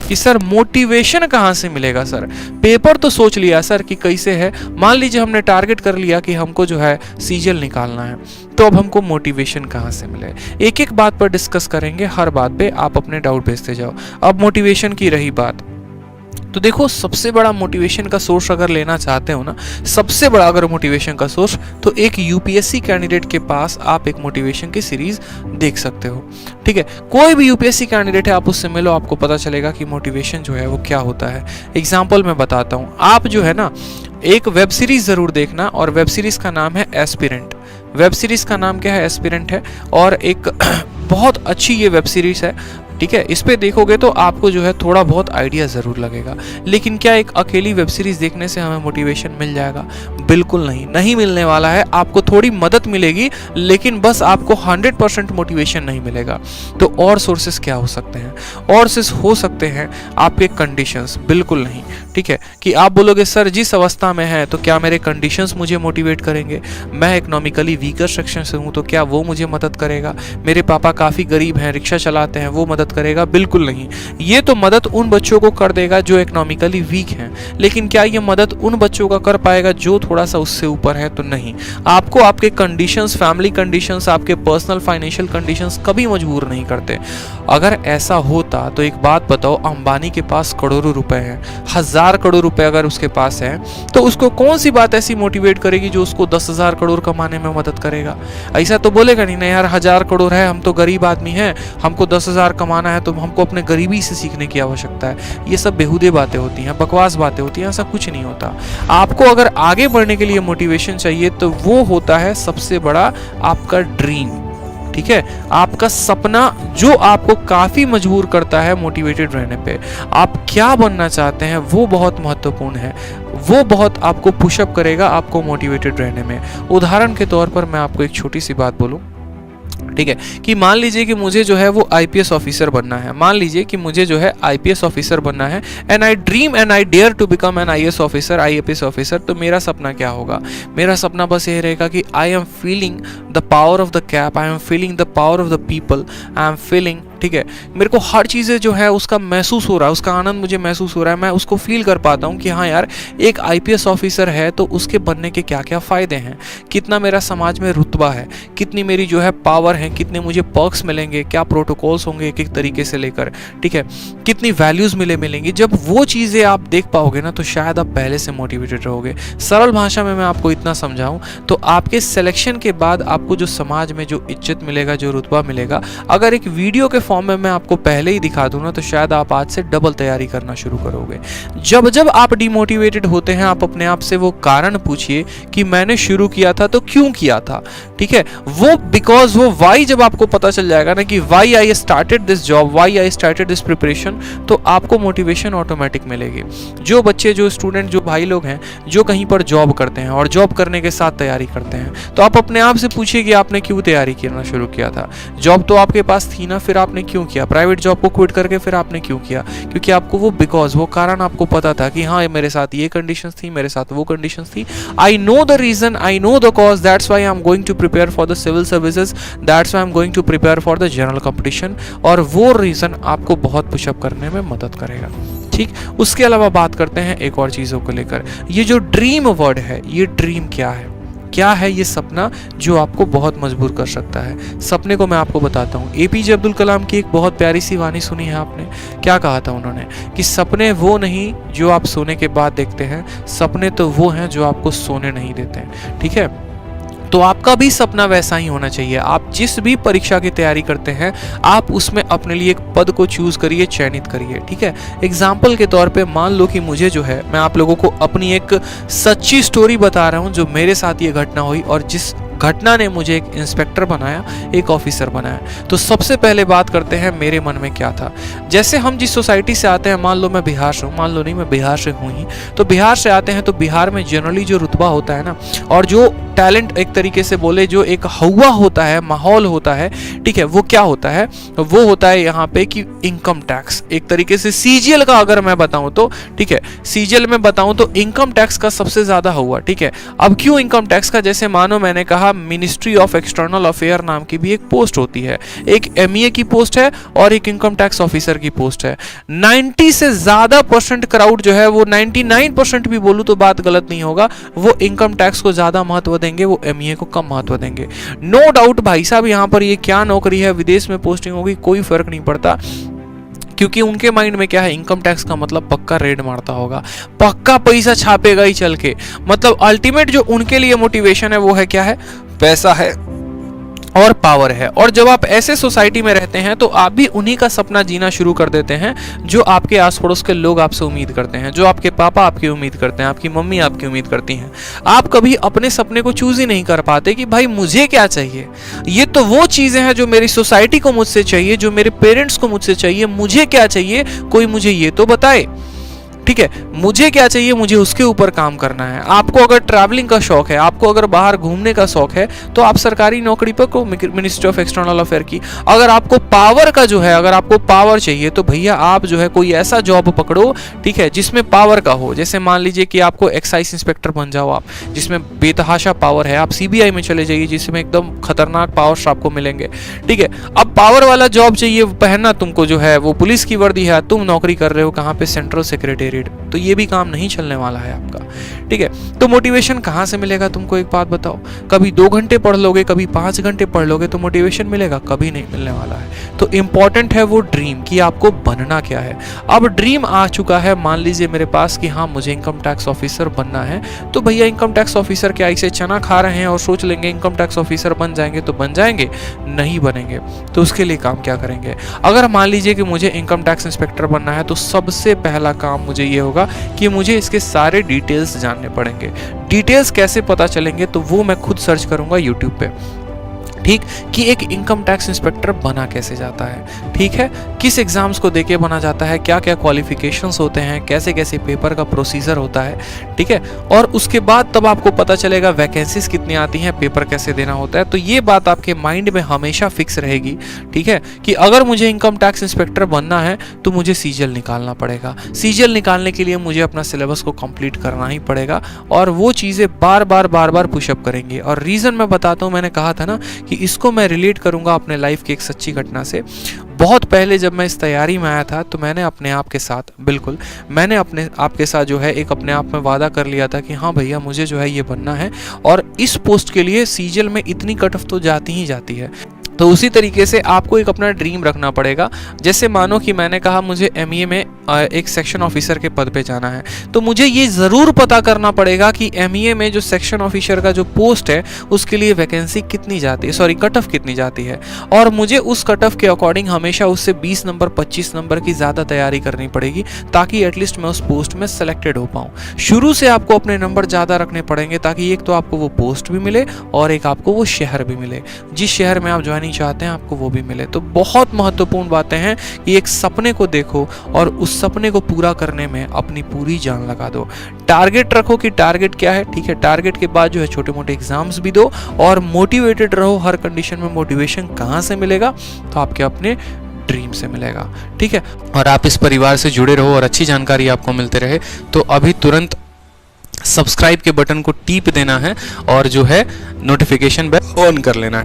कि sir motivation कहाँ से मिलेगा सर, पेपर तो सोच लिया सर कि कैसे है, मान लीजिए हमने टारगेट कर लिया कि हमको जो है सीजीएल निकालना है, तो अब हमको मोटिवेशन कहाँ से मिले। एक एक बात पर डिस्कस करेंगे, हर बात पे आप अपने डाउट भेजते जाओ। अब मोटिवेशन की रही बात, तो देखो सबसे बड़ा मोटिवेशन का सोर्स अगर लेना चाहते हो ना, सबसे बड़ा अगर मोटिवेशन का सोर्स, तो एक यूपीएससी कैंडिडेट के पास आप एक मोटिवेशन की सीरीज देख सकते हो। ठीक है, कोई भी यूपीएससी कैंडिडेट है आप उससे मिलो, आपको पता चलेगा कि मोटिवेशन जो है वो क्या होता है। एग्जाम्पल मैं बताता हूँ, आप जो है ना एक वेब सीरीज जरूर देखना, और वेब सीरीज का नाम है एस्पिरेंट। वेब सीरीज का नाम क्या है? एस्पिरेंट है, और एक बहुत अच्छी ये वेब सीरीज है। ठीक है, इस पे देखोगे तो आपको जो है थोड़ा बहुत आइडिया ज़रूर लगेगा। लेकिन क्या एक अकेली वेब सीरीज़ देखने से हमें मोटिवेशन मिल जाएगा? बिल्कुल नहीं, नहीं मिलने वाला है। आपको थोड़ी मदद मिलेगी, लेकिन बस आपको 100% मोटिवेशन नहीं मिलेगा। तो और सोर्सेस क्या हो सकते हैं? और सोर्स हो सकते हैं आपके कंडीशंस। बिल्कुल नहीं। ठीक है, कि आप बोलोगे सर जिस अवस्था में है तो क्या मेरे कंडीशंस मुझे मोटिवेट करेंगे? मैं इकोनॉमिकली वीकर सेक्शन से हूँ तो क्या वो मुझे मदद करेगा? मेरे पापा काफ़ी गरीब हैं, रिक्शा चलाते हैं, वो मदद करेगा? बिल्कुल नहीं। ये तो मदद उन बच्चों को कर देगा जो इकोनॉमिकली वीक हैं, लेकिन क्या ये मदद उन बच्चों का कर पाएगा जो थोड़ा सा उससे ऊपर है? तो नहीं। आपको आपके कंडीशंस, फैमिली कंडीशंस, आपके पर्सनल फाइनेंशियल कंडीशंस कभी मजबूर नहीं करते। अगर ऐसा होता तो एक बात बताओ, अंबानी के पास करोड़ों रुपए हैं, 1000 करोड़ रुपए अगर उसके पास है, तो उसको कौन सी बात ऐसी मोटिवेट करेगी जो उसको 10,000 करोड़ कमाने में मदद करेगा? ऐसा तो बोलेगा नहीं ना यार 1000 करोड़ है, हम तो गरीब आदमी हैं, हमको 10,000 कमाना है, तो हमको अपने गरीबी से सीखने की आवश्यकता है। ये सब बेहुदे बातें होती हैं, बकवास बातें होती हैं, ऐसा कुछ नहीं होता। आपको अगर आगे बढ़ने के लिए मोटिवेशन चाहिए तो वो होता है सबसे बड़ा आपका ड्रीम। ठीक है, आपका सपना जो आपको काफी मजबूर करता है मोटिवेटेड रहने पे। आप क्या बनना चाहते हैं वो बहुत महत्वपूर्ण है, वो बहुत आपको पुशअप करेगा आपको मोटिवेटेड रहने में। उदाहरण के तौर पर मैं आपको एक छोटी सी बात बोलूं, ठीक है, कि मान लीजिए कि मुझे जो है वो आईपीएस ऑफिसर बनना है। मान लीजिए कि मुझे जो है आईपीएस ऑफिसर बनना है, and I dream and I dare to become an IAS officer, IAPS officer. तो मेरा सपना क्या होगा? मेरा सपना बस ये रहेगा कि I am feeling the power of the cap, I am feeling the power of the people, I am feeling, ठीक है, मेरे को हर चीज़ें जो है उसका महसूस हो रहा है, उसका आनंद मुझे महसूस हो रहा है। मैं उसको फील कर पाता हूँ कि हाँ यार, एक आईपीएस ऑफिसर है तो उसके बनने के क्या क्या फ़ायदे हैं, कितना मेरा समाज में रुतबा है, कितनी मेरी जो है पावर है, कितने मुझे पर्क्स मिलेंगे, क्या प्रोटोकॉल्स होंगे एक एक तरीके से लेकर, ठीक है, कितनी वैल्यूज़ मिलेंगी। जब वो चीज़ें आप देख पाओगे ना तो शायद आप पहले से मोटिवेटेड रहोगे। सरल भाषा में मैं आपको इतना समझाऊँ तो आपके सिलेक्शन के बाद आपको जो समाज में जो इज्जत मिलेगा, जो रुतबा मिलेगा, अगर एक वीडियो के फॉर्म में मैं आपको पहले ही दिखा दूं ना तो शायद आप आज से डबल तैयारी करना शुरू करोगे। जब जब आप डिमोटिवेटेड होते हैं आप अपने आप से वो कारण पूछिए कि मैंने शुरू किया था तो क्यों किया था। ठीक है, वो बिकॉज वो वाई जब आपको पता चल जाएगा ना कि why I started this job, why I started this preparation, तो आपको मोटिवेशन ऑटोमेटिक मिलेगी। जो बच्चे, जो स्टूडेंट, जो भाई लोग हैं जो कहीं पर जॉब करते हैं और जॉब करने के साथ तैयारी करते हैं, तो आप अपने आप से पूछिए कि आपने क्यों तैयारी करना शुरू किया था। जॉब तो आपके पास थी ना, फिर आपने क्यों किया? प्राइवेट जॉब को क्विट करके फिर आपने क्यों किया? क्योंकि आपको वो बिकॉज, वो कारण आपको पता था कि हाँ मेरे साथ ये कंडीशंस थी, मेरे साथ वो कंडीशंस थी, I know the reason, I know the cause, that's why I am going to prepare for the civil services, that's why I am going to prepare for the general competition. और वो reason आपको बहुत pushup करने में मदद करेगा। ठीक, उसके अलावा बात करते हैं एक और चीज़ों को लेकर। ये जो ड्रीम वर्ड है, ये ड्रीम क्या है? क्या है ये सपना जो आपको बहुत मजबूर कर सकता है? सपने को मैं आपको बताता हूँ। एपीजे अब्दुल कलाम की एक बहुत प्यारी सी वाणी सुनी है आपने? क्या कहा था उन्होंने? कि सपने वो नहीं जो आप सोने के बाद देखते हैं, सपने तो वो हैं जो आपको सोने नहीं देते हैं। ठीक है, तो आपका भी सपना वैसा ही होना चाहिए। आप जिस भी परीक्षा की तैयारी करते हैं आप उसमें अपने लिए एक पद को चूज करिए, चयनित करिए। ठीक है, एग्जाम्पल के तौर पे मान लो कि मुझे जो है, मैं आप लोगों को अपनी एक सच्ची स्टोरी बता रहा हूँ जो मेरे साथ ये घटना हुई और जिस घटना ने मुझे एक इंस्पेक्टर बनाया, एक ऑफिसर बनाया। तो सबसे पहले बात करते हैं मेरे मन में क्या था। जैसे हम जिस सोसाइटी से आते हैं, मान लो मैं बिहार से हूँ, मान लो नहीं मैं बिहार से हूँ ही, तो बिहार से आते हैं तो बिहार में जनरली जो रुतबा होता है ना, और जो टैलेंट एक तरीके से बोले, जो एक हवा होता है, माहौल होता है, ठीक है, वो क्या होता है? वो होता है यहाँ पे कि इनकम टैक्स, एक तरीके से सीजीएल का अगर मैं बताऊं तो, ठीक है, सीजीएल में बताऊं तो इनकम टैक्स का सबसे ज्यादा हुआ। ठीक है, अब क्यों इनकम टैक्स का? जैसे मानो मैंने कहा कहा मिनिस्ट्री ऑफ एक्सटर्नल अफेयर नाम की भी एक पोस्ट होती है, एक एमईए की पोस्ट है और एक इनकम टैक्स ऑफिसर की पोस्ट है। 90 से ज्यादा % क्राउड जो है, वो 99% भी बोलूं तो बात गलत नहीं होगा, वो इनकम टैक्स को ज्यादा महत्व देंगे, वो एमईए को कम महत्व देंगे। नो डाउट भाई साहब, यहाँ पर ये क्या नौकरी है, विदेश में पोस्टिंग होगी, कोई फर्क नहीं पड़ता, क्योंकि उनके माइंड में क्या है, इनकम टैक्स का मतलब पक्का रेड मारता होगा, पक्का पैसा छापेगा ही चल के। मतलब अल्टीमेट जो उनके लिए मोटिवेशन है वो है क्या है, पैसा है और पावर है। और जब आप ऐसे सोसाइटी में रहते हैं तो आप भी उन्हीं का सपना जीना शुरू कर देते हैं जो आपके आस पड़ोस के लोग आपसे उम्मीद करते हैं, जो आपके पापा आपकी उम्मीद करते हैं, आपकी मम्मी आपकी उम्मीद करती हैं। आप कभी अपने सपने को चूज ही नहीं कर पाते कि भाई मुझे क्या चाहिए, ये तो वो चीजें हैं जो मेरी सोसाइटी को मुझसे चाहिए, जो मेरे पेरेंट्स को मुझसे चाहिए, मुझे क्या चाहिए कोई मुझे ये तो बताए। ठीक है, मुझे क्या चाहिए, मुझे उसके ऊपर काम करना है। आपको अगर ट्रैवलिंग का शौक है, आपको अगर बाहर घूमने का शौक है, तो आप सरकारी नौकरी पकड़ो, मिनिस्ट्री ऑफ एक्सटर्नल अफेयर की। अगर आपको पावर का जो है, अगर आपको पावर चाहिए तो भैया आप जो है कोई ऐसा जॉब पकड़ो, ठीक है, जिसमें पावर का हो। जैसे मान लीजिए कि आपको एक्साइज इंस्पेक्टर बन जाओ आप, जिसमें बेतहाशा पावर है। आप सीबीआई में चले जाइए, जिसमें एकदम खतरनाक पावर्स आपको मिलेंगे। ठीक है, अब पावर वाला जॉब चाहिए, पहनना तुमको जो है वो पुलिस की वर्दी है, तुम नौकरी कर रहे हो कहाँ पे, सेंट्रल सेक्रेटेरिएट, तो ये भी काम नहीं चलने वाला है आपका। ठीक है, तो मोटिवेशन कहां से मिलेगा तुमको, एक बात बताओ। कभी 2 घंटे पढ़ लोगे, कभी 5 घंटे पढ़ लोगे तो मोटिवेशन मिलेगा, कभी नहीं मिलने वाला है। तो इंपॉर्टेंट है वो ड्रीम, कि आपको बनना क्या है। अब ड्रीम आ चुका है, मान लीजिए मेरे पास कि हाँ मुझे इनकम टैक्स ऑफिसर बनना है, तो भैया इनकम टैक्स ऑफिसर क्या ऐसे चना खा रहे हैं और सोच लेंगे इनकम टैक्स ऑफिसर बन जाएंगे तो बन जाएंगे? नहीं बनेंगे। तो उसके लिए काम क्या करेंगे? अगर मान लीजिए कि मुझे इनकम टैक्स इंस्पेक्टर बनना है, तो सबसे पहला काम मुझे ये होगा कि मुझे इसके सारे डिटेल्स जानने पड़ेंगे। डिटेल्स कैसे पता चलेंगे, तो वो मैं खुद सर्च करूंगा यूट्यूब पे। ठीक, कि एक इनकम टैक्स इंस्पेक्टर बना कैसे जाता है, ठीक है, किस एग्जाम्स को देके बना जाता है, क्या क्या क्वालिफिकेशंस होते हैं, कैसे कैसे पेपर का प्रोसीजर होता है। ठीक है, और उसके बाद तब आपको पता चलेगा वैकेंसीज कितनी आती हैं, पेपर कैसे देना होता है। तो ये बात आपके माइंड में हमेशा फिक्स रहेगी, ठीक है, कि अगर मुझे इनकम टैक्स इंस्पेक्टर बनना है तो मुझे सीजीएल निकालना पड़ेगा। सीजीएल निकालने के लिए मुझे अपना सिलेबस को कंप्लीट करना ही पड़ेगा, और वो चीज़ें बार बार पुशअप करेंगे। और रीज़न मैं बताता हूँ, मैंने कहा था ना कि इसको मैं रिलेट करूंगा अपने लाइफ की एक सच्ची घटना से। बहुत पहले जब मैं इस तैयारी में आया था, तो मैंने अपने आप के साथ, बिल्कुल मैंने अपने आप के साथ जो है एक अपने आप में वादा कर लिया था कि हाँ भैया मुझे जो है ये बनना है, और इस पोस्ट के लिए सीजीएल में इतनी कट ऑफ तो जाती ही जाती है। तो उसी तरीके से आपको एक अपना ड्रीम रखना पड़ेगा। जैसे मानो कि मैंने कहा मुझे एमईए में एक सेक्शन ऑफिसर के पद पे जाना है, तो मुझे ये ज़रूर पता करना पड़ेगा कि एमईए में जो सेक्शन ऑफिसर का जो पोस्ट है उसके लिए वैकेंसी कितनी जाती है, सॉरी कट ऑफ कितनी जाती है, और मुझे उस कट ऑफ के अकॉर्डिंग हमेशा उससे 20 नंबर 25 नंबर की ज़्यादा तैयारी करनी पड़ेगी, ताकि एटलीस्ट मैं उस पोस्ट में सेलेक्टेड हो पाऊँ। शुरू से आपको अपने नंबर ज़्यादा रखने पड़ेंगे, ताकि एक तो आपको वो पोस्ट भी मिले और एक आपको वो शहर भी मिले, जिस शहर में आप ज्वाइनिंग चाहते हैं आपको वो भी मिले। तो बहुत महत्वपूर्ण बातें हैं कि एक सपने को देखो और उस सपने को पूरा करने में अपनी पूरी जान लगा दो। टारगेट रखो कि टारगेट क्या है, ठीक है, टारगेट के बाद जो है छोटे मोटे एग्जाम्स भी दो, और मोटिवेटेड रहो हर कंडीशन में। मोटिवेशन कहाँ से मिलेगा, तो आपके अपने ड्रीम से मिलेगा, ठीक है। और आप इस परिवार से जुड़े रहो और अच्छी जानकारी आपको मिलते रहे, तो अभी तुरंत सब्सक्राइब के बटन को टीप देना है और जो है नोटिफिकेशन बेल ऑन कर लेना है।